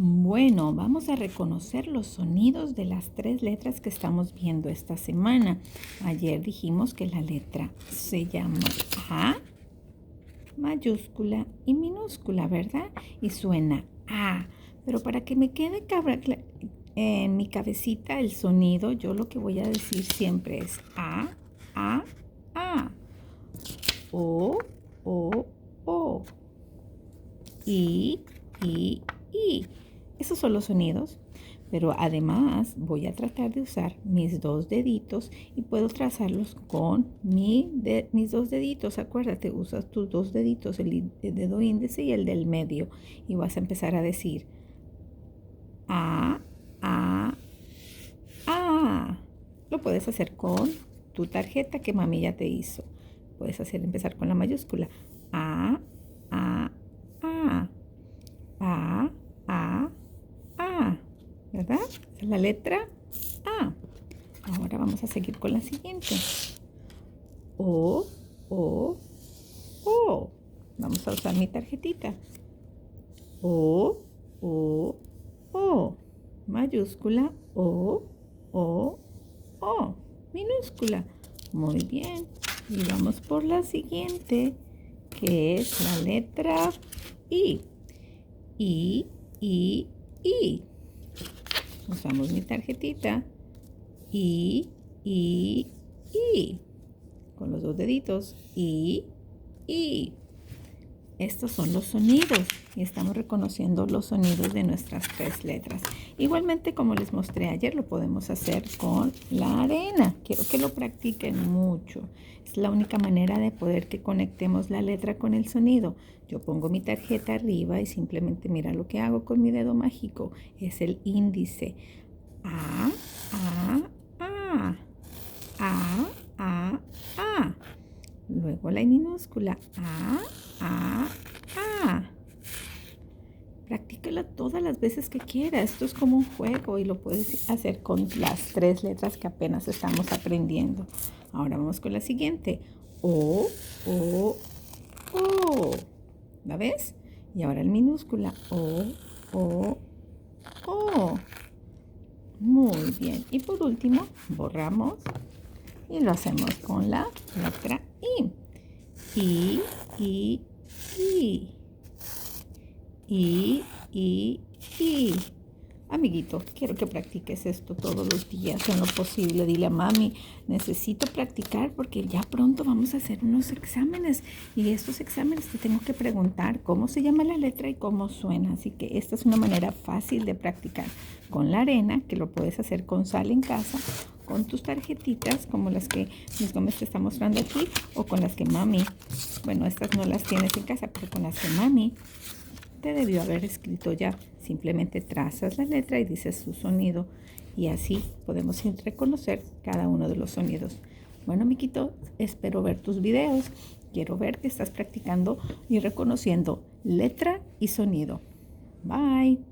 Bueno, vamos a reconocer los sonidos de las 3 letras que estamos viendo esta semana. Ayer dijimos que la letra se llama A, mayúscula y minúscula, ¿verdad? Y suena A. Pero para que me quede en mi cabecita el sonido, yo lo que voy a decir siempre es A, A, A. O, O, O. I, I, I. Esos son los sonidos, pero además voy a tratar de usar mis 2 deditos y puedo trazarlos con mis 2 deditos. Acuérdate, usas tus 2 deditos, el dedo índice y el del medio, y vas a empezar a decir A, A, A. Lo puedes hacer con tu tarjeta que mami ya te hizo. Puedes empezar con la mayúscula. A, A, A. A, A, A, ¿verdad? Esa es la letra A. Ahora vamos a seguir con la siguiente. O, O, O. Vamos a usar mi tarjetita. O, O, O. Mayúscula. O, O, O. Minúscula. Muy bien. Y vamos por la siguiente, que es la letra I. I, I, I. Usamos mi tarjetita. I, I, I. Con los 2 deditos. I, I. Estos son los sonidos y estamos reconociendo los sonidos de nuestras 3 letras. Igualmente, como les mostré ayer, lo podemos hacer con la arena. Quiero que lo practiquen mucho. Es la única manera de poder que conectemos la letra con el sonido. Yo pongo mi tarjeta arriba y simplemente mira lo que hago con mi dedo mágico. Es el índice. A, A, A. A, A, A. Luego la minúscula. A, A, A. Practícala todas las veces que quieras. Esto es como un juego y lo puedes hacer con las 3 letras que apenas estamos aprendiendo. Ahora vamos con la siguiente. O, O, O. ¿La ves? Y ahora el minúscula. O, O, O. Muy bien. Y por último, borramos y lo hacemos con la letra I. I, I, I. I, I, I. Amiguito, quiero que practiques esto todos los días en lo posible. Dile a mami, necesito practicar porque ya pronto vamos a hacer unos exámenes. Y estos exámenes te tengo que preguntar cómo se llama la letra y cómo suena. Así que esta es una manera fácil de practicar con la arena, que lo puedes hacer con sal en casa, con tus tarjetitas como las que Miss Gómez te está mostrando aquí, o con las que mami, bueno, estas no las tienes en casa, pero con las que mami te debió haber escrito ya. Simplemente trazas la letra y dices su sonido, y así podemos reconocer cada uno de los sonidos. Bueno, amiguito, espero ver tus videos. Quiero ver que estás practicando y reconociendo letra y sonido. Bye.